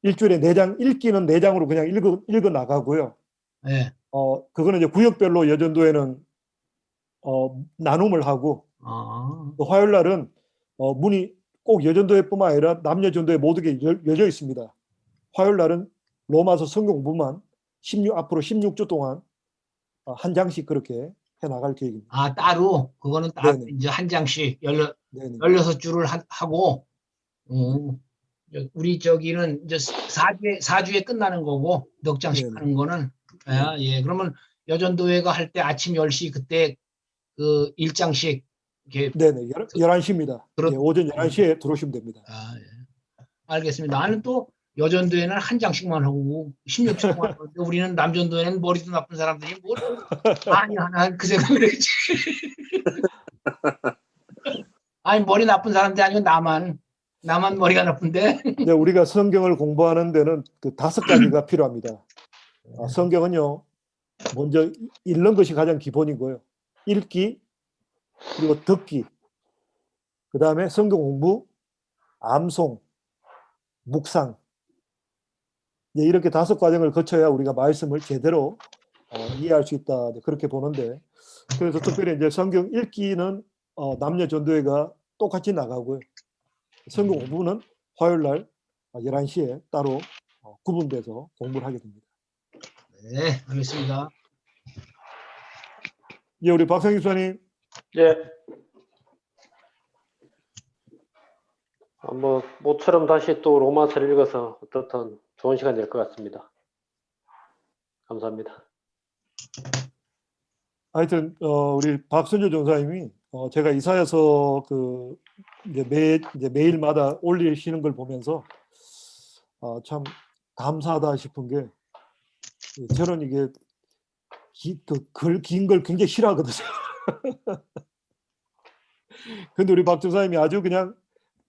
일주일에 4장, 읽기는 4장으로 그냥 읽어 나가고요. 네. 그거는 이제 구역별로 여전도에는 나눔을 하고, 또 화요일 날은 문이 꼭 여전도회뿐만 아니라 남여전도회 모두게 열려 있습니다. 화요일 날은 로마서 성경 공부만 앞으로 16주 동안 한 장씩 그렇게 해 나갈 계획입니다. 따로 그거는 따로 네네. 이제 한 장씩 네네. 16주를 하고 우리 저기는 이제 4주에 끝나는 거고 넉 장씩 네네. 하는 거는 예. 그러면 여전도회가 할 때 아침 10시 그때 그 1장씩 이렇게 네네. 11시입니다. 예, 오전 11시에 들어오시면 됩니다. 예. 알겠습니다. 나는 또 여전도에는 한 장씩만 하고 16주만 하는데 우리는 남전도에는 머리도 나쁜 사람들이 뭘 많이 하나 그 생각을 했지. 아니 머리 나쁜 사람들이 아니고 나만 나만 머리가 나쁜데. 네, 우리가 성경을 공부하는 데는 그 5가지가 필요합니다. 성경은요, 먼저 읽는 것이 가장 기본이고요. 읽기, 그리고 듣기, 그 다음에 성경 공부, 암송, 묵상. 네, 이렇게 5과정을 거쳐야 우리가 말씀을 제대로 이해할 수 있다. 네, 그렇게 보는데, 그래서 특별히 이제 성경 읽기는 남녀 전도회가 똑같이 나가고요. 성경 공부는 화요일 날 11시에 따로 구분돼서 공부를 하게 됩니다. 네, 알겠습니다. 예, 우리 박상희 수사님. 예. 뭐 모처럼 다시 또 로마서를 읽어서 어떻든 좋은 시간 될 것 같습니다. 감사합니다. 하여튼 우리 박선조 전사님이 제가 이사여서 그 이제 매일마다 올리시는 걸 보면서 참 감사하다 싶은 게, 저는 이게 긴 걸 굉장히 싫어하거든요. 근데 우리 박 전사님이 아주 그냥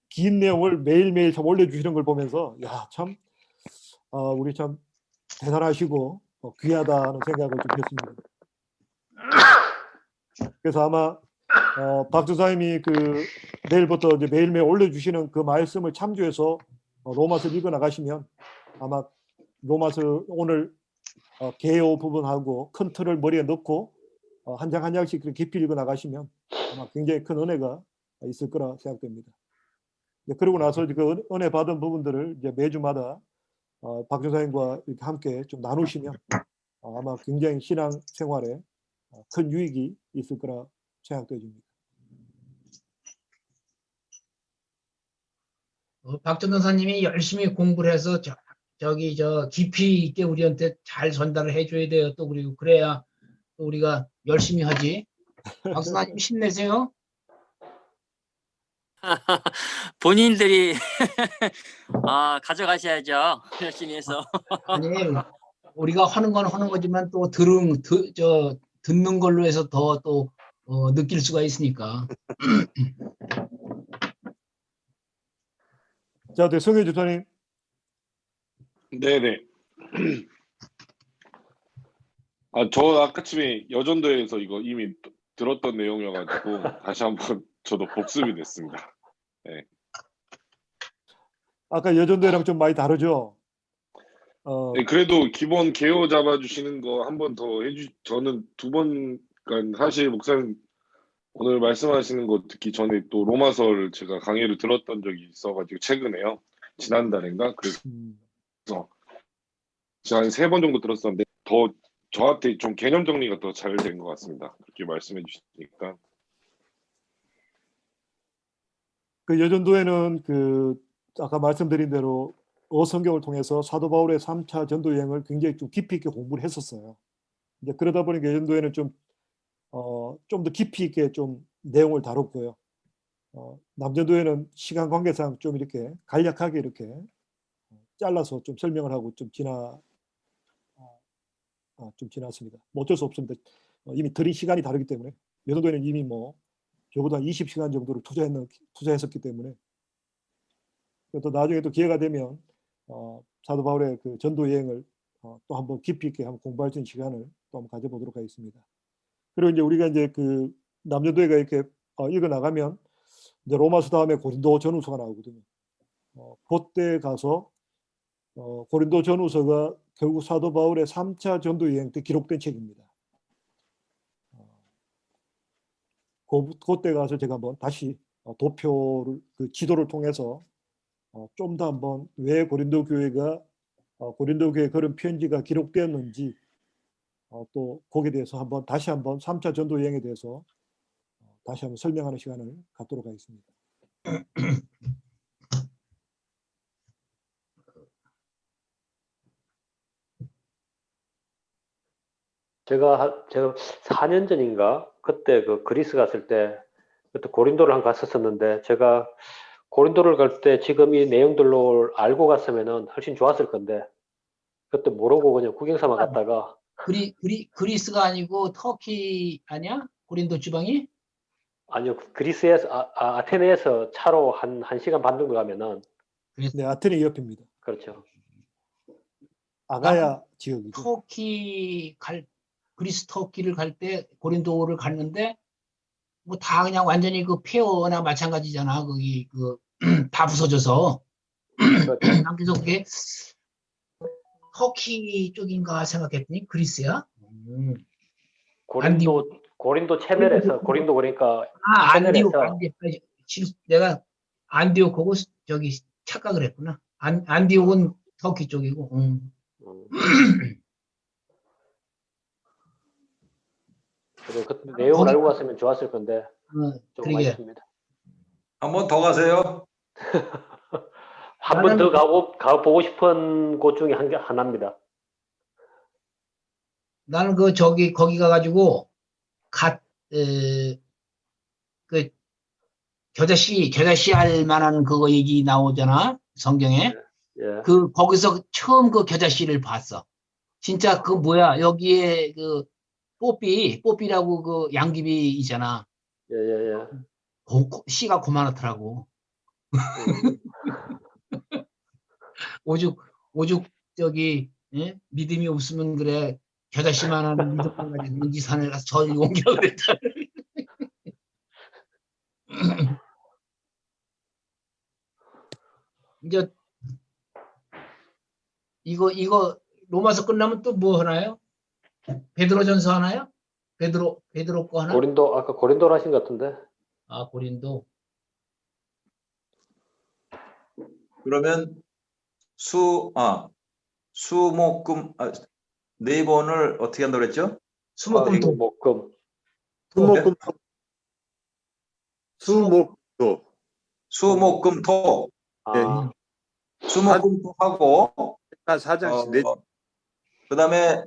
긴 내용을 매일매일 참 올려주시는 걸 보면서, 야, 참 우리 참 대단하시고 귀하다는 생각을 좀 했습니다. 그래서 아마 박 전사님이 그 내일부터 이제 매일매일 올려주시는 그 말씀을 참조해서 로마서 읽어 나가시면, 아마 로마서 오늘 개요 부분하고 큰 틀을 머리에 넣고 한 장 한 장씩 깊이 읽어 나가시면 아마 굉장히 큰 은혜가 있을 거라 생각됩니다. 그러고 나서 그 은혜 받은 부분들을 이제 매주마다 박 전사님과 이렇게 함께 좀 나누시면 아마 굉장히 신앙 생활에 큰 유익이 있을 거라 생각됩니다. 박전 도사님이 열심히 공부를 해서 저기 깊이 있게 우리한테 잘 전달을 해줘야 돼요. 또 그리고 그래야 또 우리가 열심히 하지. 박사님 힘내세요. 본인들이 가져가셔야죠. 열심히 해서. 아니, 우리가 하는 건 하는 거지만 또 듣는 걸로 해서 더 또 느낄 수가 있으니까. 자, 네, 성혜 주사님. 네네. 저 아까쯤에 여전도에서 이거 이미 들었던 내용이어가지고 다시 한번 저도 복습이 됐습니다. 네. 아까 여전도랑 좀 많이 다르죠? 네, 그래도 기본 개요 잡아주시는 거 한 번 더 저는 2번, 그러니까 사실 목사님 오늘 말씀하시는 거 듣기 전에 또 로마서를 제가 강의를 들었던 적이 있어가지고 최근에요. 지난달인가? 그래서 제가 한 3번 정도 들었었는데 더 저한테 좀 개념 정리가 더 잘 된 것 같습니다. 그렇게 말씀해 주시니까. 그 여전도에는 그 아까 말씀드린 대로 어성경을 통해서 사도 바울의 3차 전도 여행을 굉장히 좀 깊이 있게 공부를 했었어요. 이제 그러다 보니까 여전도에는 좀 더 깊이 있게 좀 내용을 다뤘고요. 남전도에는 시간 관계상 좀 이렇게 간략하게 이렇게 잘라서 좀 설명을 하고 좀 지났습니다. 뭐 어쩔 수 없습니다. 이미 들인 시간이 다르기 때문에. 여전도에는 이미 뭐 저보다 20시간 정도를 투자했었기 때문에. 또 나중에 또 기회가 되면 사도 바울의 그 전도 여행을 또 한번 깊이 있게 한번 공부할 수 있는 시간을 또 한번 가져보도록 하겠습니다. 그리고 이제 우리가 이제 그 남전도회가 이렇게 읽어 나가면 이제 로마서 다음에 고린도 전후서가 나오거든요. 그때 가서 고린도 전후서가 결국 사도 바울의 3차 전도 여행 때 기록된 책입니다. 그때 가서 제가 한번 다시 도표를 그 지도를 통해서 좀 더 한번 왜 고린도 교회가 고린도 교회 그런 편지가 기록되었는지 또 거기에 대해서 다시 한번 3차 전도 여행에 대해서 다시 한번 설명하는 시간을 갖도록 하겠습니다. 제가 4년 전인가 그때 그 그리스 갔을 때 그때 고린도를 한번 갔었었는데, 제가 고린도를 갈 때 지금 이 내용들로 알고 갔으면은 훨씬 좋았을 건데 그때 모르고 그냥 구경 삼아 갔다가. 그리스가 아니고 터키 아니야? 고린도 지방이? 아니요, 그리스에서 아테네에서 차로 한 1시간 반 정도 가면은 네, 아테네 옆입니다. 그렇죠. 아가야 지역이죠. 그리스 터키를 갈 때 고린도를 갔는데 뭐 다 그냥 완전히 그 폐허나 마찬가지잖아. 거기 다 부서져서. 그렇죠. 난 계속 그게 터키 쪽인가 생각했더니 그리스야. 고린도 체멜에서 고린도 그러니까 안디옥. 체멜에서 내가 안디옥하고 저기 착각을 했구나. 안디옥은 터키 쪽이고. 그래, 그 내용을 알고 갔으면 좋았을 건데 좀 그러게. 아쉽습니다. 한 번 더 가세요. 한 번 더 가보고 싶은 곳 중에 하나입니다. 나는 거기 가가지고 겨자씨 할 만한 그거 얘기 나오잖아 성경에. 예. 거기서 처음 그 겨자씨를 봤어. 진짜 그 뭐야 여기에 그 뽀삐라고 그 양귀비 있잖아. 예. 씨가 고만하더라고. 오죽 저기 예? 믿음이 없으면 그래 겨자씨만한 믿음을 가지고 문지산에 가서 절 옮겨 그랬다. 이제 이거 로마서 끝나면 또 뭐 하나요? 베드로전서 하나요? 베드로 거 하나? 아까 고린도를 하신 것 같은데. 고린도. 그러면 수목금 네 번을 어떻게 한다고 그랬죠? 수목금토. 수목도. 수목금토. 네. 수목금토하고 한 4장씩 그다음에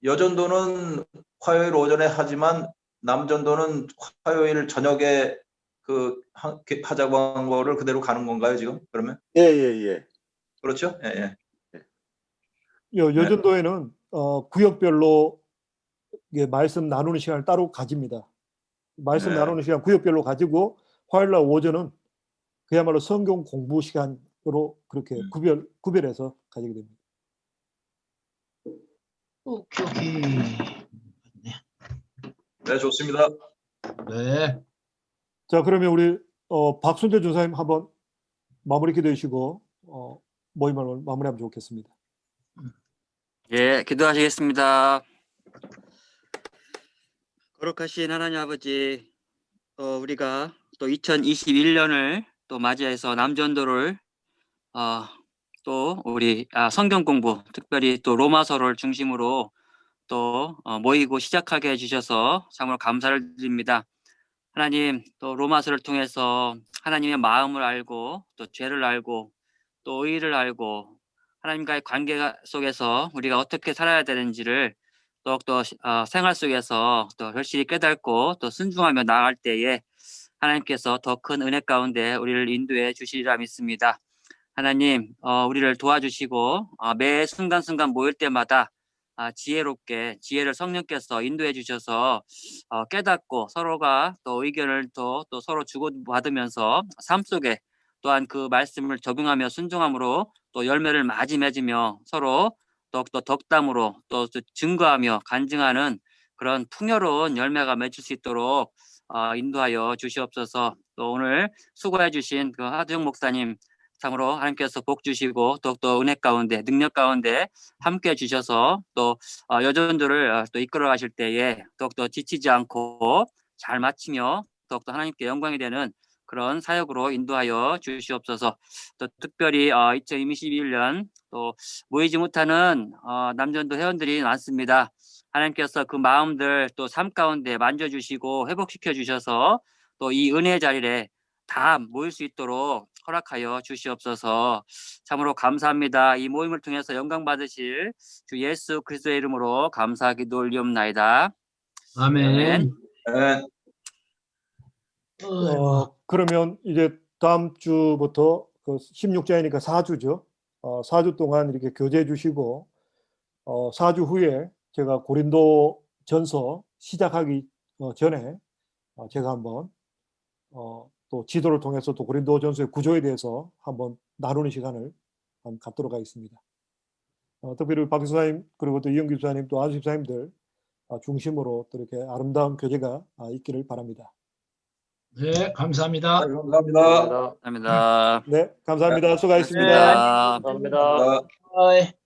여전도는 화요일 오전에 하지만 남전도는 화요일 저녁에 하자고 한 거를 그대로 가는 건가요, 지금? 그러면? 예. 그렇죠? 예. 여전도에는 구역별로 말씀 나누는 시간을 따로 가집니다. 말씀 네. 나누는 시간 구역별로 가지고 화요일 날 오전은 그야말로 성경 공부 시간으로 그렇게 구별해서 가지게 됩니다. 오케이. 네, 좋습니다. 네. 자, 그러면 우리 박순재 전사님 한번 마무리 기도해 주시고 모임을 마무리하면 좋겠습니다. 예, 기도하시겠습니다. 거룩하신 하나님 아버지, 우리가 또 2021년을 또 맞이해서 남전도를 또 우리 성경 공부, 특별히 또 로마서를 중심으로 또 모이고 시작하게 해주셔서 참으로 감사를 드립니다. 하나님, 또 로마서를 통해서 하나님의 마음을 알고 또 죄를 알고 또 의의를 알고 하나님과의 관계 속에서 우리가 어떻게 살아야 되는지를 더욱더 생활 속에서 또 열심히 깨닫고 또 순종하며 나아갈 때에 하나님께서 더 큰 은혜 가운데 우리를 인도해 주시리라 믿습니다. 하나님, 우리를 도와주시고 매 순간순간 모일 때마다 지혜롭게 지혜를 성령께서 인도해 주셔서 깨닫고 서로가 또 의견을 또 서로 주고받으면서 삶 속에 또한 그 말씀을 적용하며 순종함으로 또 열매를 많이 맺으며 서로 더욱더 덕담으로 또 증거하며 간증하는 그런 풍요로운 열매가 맺을 수 있도록 인도하여 주시옵소서. 또 오늘 수고해 주신 그 하두영 목사님 참으로 하나님께서 복 주시고 더욱더 은혜 가운데 능력 가운데 함께 주셔서 또 여전들을 또 이끌어 가실 때에 더욱더 지치지 않고 잘 마치며 더욱더 하나님께 영광이 되는 그런 사역으로 인도하여 주시옵소서. 또 특별히 2021년 또 모이지 못하는 남전도 회원들이 많습니다. 하나님께서 그 마음들 또 삶 가운데 만져주시고 회복시켜 주셔서 또 이 은혜 자리에 다 모일 수 있도록 허락하여 주시옵소서. 참으로 감사합니다. 이 모임을 통해서 영광 받으실 주 예수 그리스도의 이름으로 감사 기도 올리옵나이다. 아멘. 네. 그러면 이제 다음 주부터 그 16장이니까 4주죠. 4주 동안 이렇게 교제해 주시고 4주 후에 제가 고린도 전서 시작하기 전에 제가 한번 또 지도를 통해서 또 고린도전서의 구조에 대해서 한번 나누는 시간을 한번 갖도록 하겠습니다. 특별히 박 교수님 그리고 또 이영규 교수님 또 안수 집사님들 중심으로 또 이렇게 아름다운 교제가 있기를 바랍니다. 네, 감사합니다. 감사합니다. 감사합니다. 네, 감사합니다. 수고하셨습니다. 감사합니다. 감사합니다. 감사합니다. 어이.